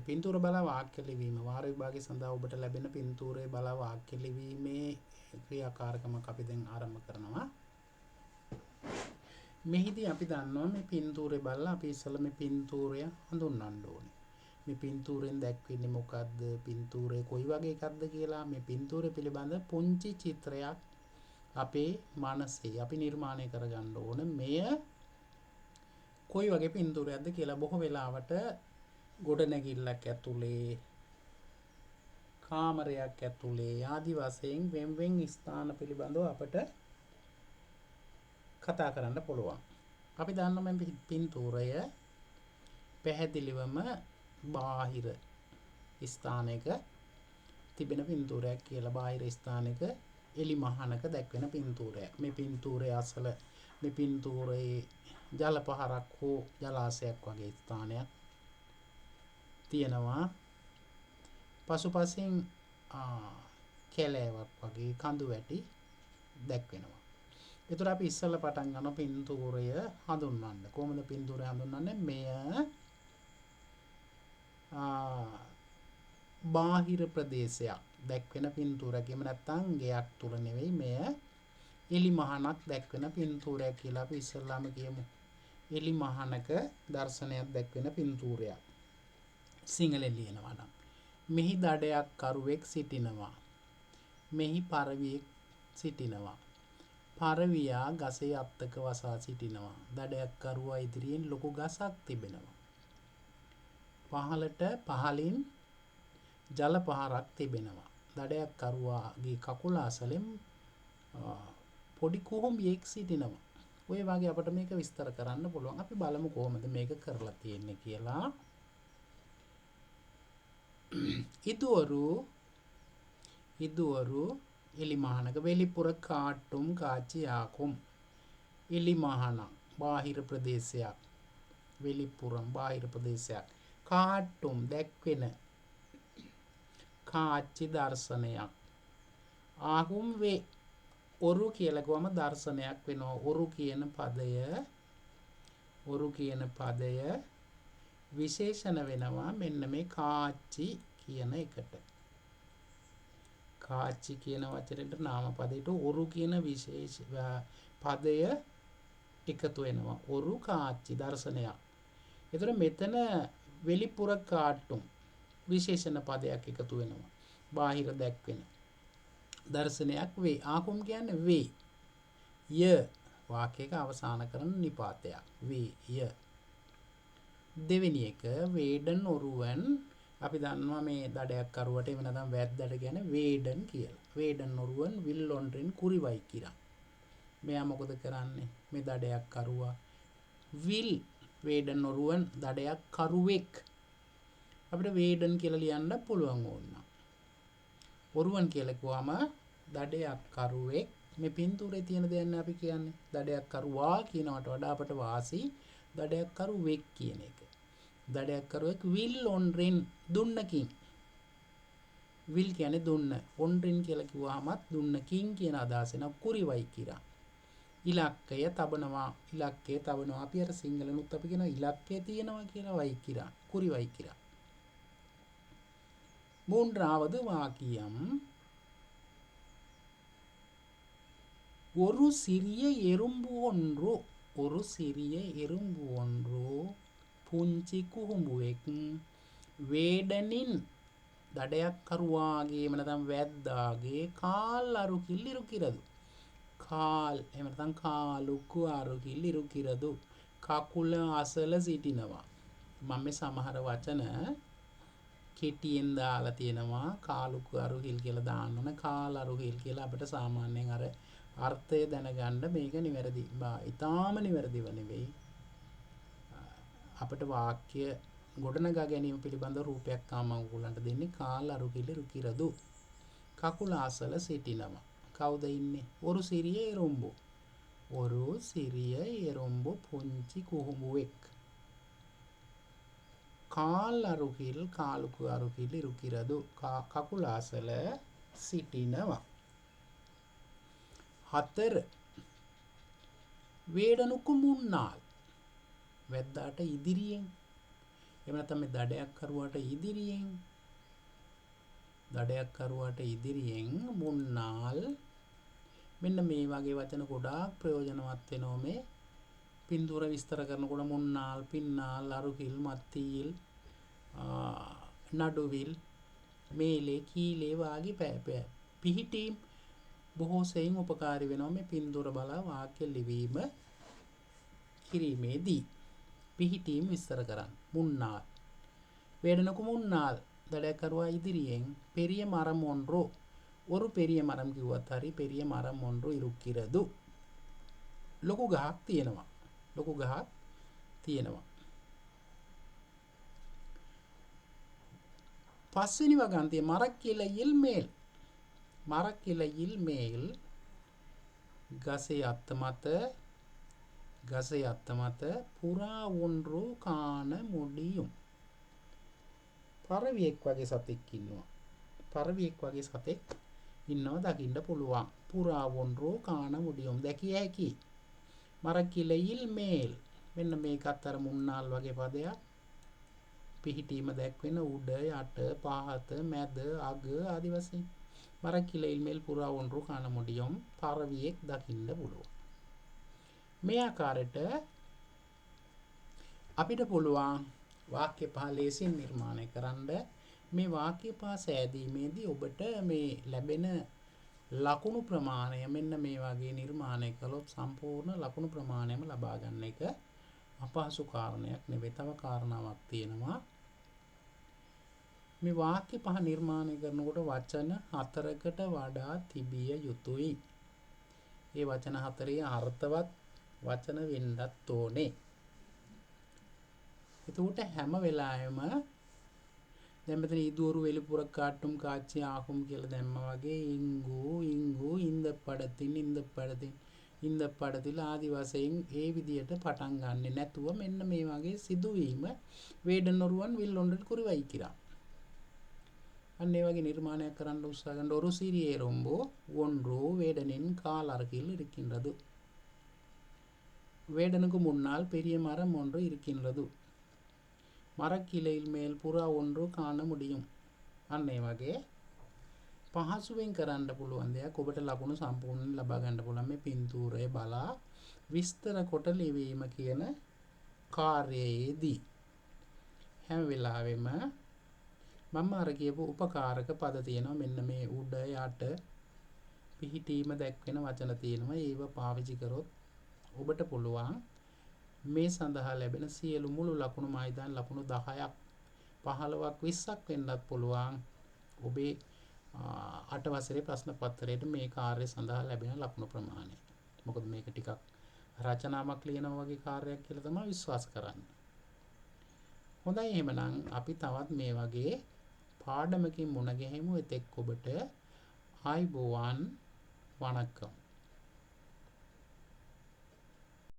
පින්තූර බලා වාක්‍ය ලිවීම වාර විභාගයේ සඳහා ඔබට ලැබෙන පින්තූරයේ බලා වාක්‍ය ලිවීමේ ක්‍රියාකාරකමක් අපි දැන් ආරම්භ කරනවා. මෙහිදී අපි දන්නවා මේ පින්තූරය බලලා අපි ඉස්සෙල්ලා මේ පින්තූරය හඳුන්වන්න ඕනේ. මේ පින්තූරෙන් දැක්වෙන්නේ මොකද්ද? පින්තූරය කොයි වගේ එකක්ද කියලා මේ පින්තූරය පිළිබඳ පුංචි චිත්‍රයක් අපේ මනසේ අපි නිර්මාණය කරගන්න ඕන. මෙය කොයි වගේ පින්තූරයක්ද කියලා බොහෝ වෙලාවට ගොඩනැගිල්ලක් ඇතුලේ කාමරයක් ඇතුලේ ආදි වශයෙන් වෙන් ස්ථාන පිළිබඳව අපට කතා කරන්න පුළුවන්. අපි දන්නවා මේ පින්තූරය පැහැදිලිවම බාහිර ස්ථානයක තිබෙන පින්තූරයක් කියලා. බාහිර ස්ථානයක එලි මහනක දැක්වෙන පින්තූරයක්. මේ පින්තූරයේ අසල මේ පින්තූරයේ ජල පහරක් හෝ ජලාශයක් වගේ ස්ථානයක් තියෙනවා. පසුපසින් කැලෑවක් වගේ කඳු වැටි දැක්වෙනවා. ඒතර අපි ඉස්සෙල්ලා පටන් ගන්න පින්තූරය හඳුන්වන්න. කොහොමද පින්තූරය හඳුන්වන්නේ? මෙය බාහිර ප්‍රදේශයක් දැක්වෙන පින්තූරයක්. එහෙම නැත්නම් ගෙයක් තුල නෙවෙයි, මෙය එලි මහනක් දැක්වෙන පින්තූරයක් කියලා අපි ඉස්සෙල්ලාම කියමු. එලි මහනක දර්ශනයක් දැක්වෙන පින්තූරයක්. සිංහලෙන් ලියනවා නම් මෙහි දඩයක් කරුවෙක් සිටිනවා. මෙහි පරවියෙක් සිටිනවා. පරවියා ගසේ අත්තක වසා සිටිනවා. දඩයක් කරුවා ඉදිරියෙන් ලොකු ගසක් තිබෙනවා. පහළින් ජල පහරක් තිබෙනවා. දඩයක් කරුවාගේ කකුල අසලෙන් පොඩි කුහුඹියෙක් සිටිනවා. ඔය වගේ අපිට මේක විස්තර කරන්න පුළුවන්. අපි බලමු කොහොමද මේක කරලා තියෙන්නේ කියලා. ඉදුවරු එලි මහනක වෙලිපුර කාට්ටුම් කාචියාකුම්. එලි මහන බාහිර ප්‍රදේශයක්. වෙලිපුරම් බාහිර ප්‍රදේශයක්. කාට්ටුම් දැක්වෙන කාච්චි දර්ශනයක්. ආහුම් වේ ඔරු කියලා ගොම දර්ශනයක් වෙනවා. ඔරු කියන පදය විශේෂණ වෙනවා මෙන්න මේ කාච්චි කියන එකට. කාච්චි කියන වචනෙට නාම පදයට ඔරු කියන විශේෂ පදය එකතු වෙනවා. ඔරු කාච්චි දර්ශනයක්. ඒතර මෙතන වෙලිපුර කාට්ටුම් විශේෂණ පදයක් එකතු වෙනවා. බාහිර දැක්වෙන දර්ශනයක් වේ. ආකුම් කියන්නේ වේ. ය වාක්‍යයක අවසාන කරන නිපාතයක්. වේ ය. දෙවෙනි එක වේඩන් ඔරුවන්. අපි දන්නවා මේ දඩයක් කරුවට එහෙම නැත්නම් වැද්දට කියන්නේ වේඩන් කියලා. වේඩන් ඔරුවන් විල් ඔන්රින් කුරිවයි කිරා. මෙයා මොකද කරන්නේ? මේ දඩයක් කරුවා විල් වේඩන් ඔරුවන් දඩයක් කරුවෙක්. අපිට වේඩන් කියලා ලියන්න පුළුවන් ඕන. ඔරුවන් කියලා කිව්වම දඩයක් කරුවෙක්. මේ පින්තූරේ තියෙන දෙයක් අපි කියන්නේ දඩයක් කරුවා කියනවට වඩා අපට වාසි දඩයක් කරුවෙක් කියන එක. දඩයක් කරුවෙක් විල් ඔන්රින් දුන්නකින්. විල් කියන්නේ දුන්න. ඔන්රින් කියලා කිව්වහමත් දුන්නකින් කියන අදහස එන කුරිවයි කිරා. ඉලක්කය තබනවා. අපි අර සිංහලනුත් අපි කියන ඉලක්කය තියෙනවා කියලා වයි කිරා. කුරිවයි කිරා. மூன்றாவது வாக்கியம் ஒரு சிறிய எறும்பு ஒன்று පුංචි කුහුඹුවෙක් වේඩනින් දඩයක් කරුවාගේ එහෙම නැත්නම් වැද්දාගේ කාල් අරුකිල් ඉරුකිරදු. කාල් එහෙම නැත්නම් කාලුකු අරුකිල් ඉරුකිරදු. කකුල අසල සිටිනවා. මම මේ සමහර වචන කෙටියෙන් දාලා තියෙනවා. කාලුකු අරුහිල් කියලා දාන්න ඕන. කාල් අරුහිල් කියලා අපිට සාමාන්‍යයෙන් අර අර්ථය දැනගන්න මේක නිවැරදි. ඊටාම නිවැරදිව නෙවෙයි. අපිට වාක්‍ය ගොඩනගා ගැනීම පිළිබඳ රූපයක් තාම ඔයගොල්ලන්ට දෙන්නේ. කාල් අරුහිල් රුකිරදු. කකුල අසල සිටිනවා. කවුද ඉන්නේ? ஒரு சிறிய එරුඹු පුංචි කුහුඹුවෙක්. කාල් අරුහිල් කාලුකු අරුහිල් ඉරුකිරදු. කකුල අසල සිටිනවා. 4 වේඩනුකු මුන්නාල් වැද්දාට ඉදිරියෙන් එහෙම නැත්නම් මේ දඩයක් කරුවාට ඉදිරියෙන් මුන්නාල් මෙන්න මේ වගේ වචන ගොඩාක් ප්‍රයෝජනවත් වෙනවා මේ පින්තූර විස්තර කරනකොට මුන්නාල්, පින්නාල්, අරුහිල්, මත්තිල්, නඩුවිල්, මේලේ, කීලේ වාගේ පිහිටීම් බොහෝ සෙයින් උපකාරී වෙනවා මේ පින්තූර බලා වාක්‍ය ලිවීම කිරීමේදී. පිහිටීම් විස්තර කරන්න. මුන්නාල්. வேடனுக்கு මුන්නාල් දඩයක් කරුවා ඉදිරියෙන් பெரிய மரம் ஒன்று ஒரு பெரிய மரம் කිව්වත් හරි பெரிய மரம் ஒன்று இருக்கிறது. ලොකු ගහක් තියෙනවා. පස්වෙනි වගන්තිය மரக்கிளையில் மேல் ගසේ අත්ත මත පුරා ஒன்று කාණ முடியும். පරවියෙක් වගේ සතෙක් ඉන්නවා දකින්න පුළුවන්. පුරා ஒன்று කාණ முடியும் දැකිය හැකි. மரக்கிளையில் மேல் මෙන්න මේකත් අර මුන්නාල් වගේ පදයක්. පිහිටීම දැක්වෙන උඩ යට පහත මැද අග ආදි වශයෙන්. மரக்கிளையில் மேல் පුරා ஒன்று කාණ முடியும் පරවියෙක් දකින්න පුළුවන්. මේ ආකාරයට අපිට පුළුවන් වාක්‍ය පහ ලේසින් නිර්මාණය කරන්න. මේ වාක්‍ය පහ සෑදීමේදී ඔබට මේ ලැබෙන ලකුණු ප්‍රමාණය මෙන්න මේ වගේ නිර්මාණය කළොත් සම්පූර්ණ ලකුණු ප්‍රමාණයම ලබා ගන්න එක අපහසු කාරණයක් නෙවෙයි. තව කාරණාවක් තියෙනවා. මේ වාක්‍ය පහ නිර්මාණය කරනකොට වචන 4කට වඩා තිබිය යුතුයි. ඒ වචන 4 අර්ථවත් වචන වෙන්නත් ඕනේ. එතකොට හැම වෙලාවෙම දැන් මෙතන ඊදුවරු වෙලිපුර කාට්ටුම් කාච්චි ආහුම් කියලා දැම්මා වගේ ඉංගු ඉන්ද පඩතිල ආදි වශයෙන් ඒ විදියට පටන් ගන්නෙ නැතුව මෙන්න මේ වගේ සිදුවීම වේඩනොරුවන් විල්ලොන්ඩල් කුරිවයි කිරා. අන්න ඒ වගේ නිර්මාණයක් කරන්න උත්සාහ කරන ஒரு சிறிய எறும்பு ஒன்று வேடனின் கால் அருகில் இருக்கின்றது. வேடனுக்கு முன்னால் பெரிய மரம் ஒன்று இருக்கின்றது. மரக்கிளையில் மேல் පුරා ஒன்று காண முடியும். අන්න ඒ වගේ පහසුවෙන් කරන්න පුළුවන් දෙයක් ඔබට ලකුණු සම්පූර්ණයෙන් ලබා ගන්න පුළුවන් මේ පින්තූරය බලා විස්තර කොට ලිවීම කියන කාර්යයේදී. හැම වෙලාවෙම මම අර කියපු උපකාරක පද තියෙනවා. මෙන්න මේ උඩ යට පිහිටීම දැක්වෙන වචන තියෙනවා. ඒව පාවිච්චි කරොත් ඔබට පුළුවන් මේ සඳහා ලැබෙන සියලු මුළු ලකුණු මයිදාන් ලකුණු 10ක් 15ක් 20ක් වෙන්නත් පුළුවන්. ඔබේ 8 වසරේ ප්‍රශ්න පත්‍රයේට මේ කාර්යය සඳහා ලැබෙන ලකුණු ප්‍රමාණය. මොකද මේක ටිකක් රචනාවක් ලියනවා වගේ කාර්යයක් කියලා තමයි විශ්වාස කරන්නේ. හොඳයි එහෙමනම් අපි තවත් මේ වගේ පාඩමකින් මුණ ගැහෙමු. එතෙක් ඔබට ආයුබෝවන් වණක්කම්.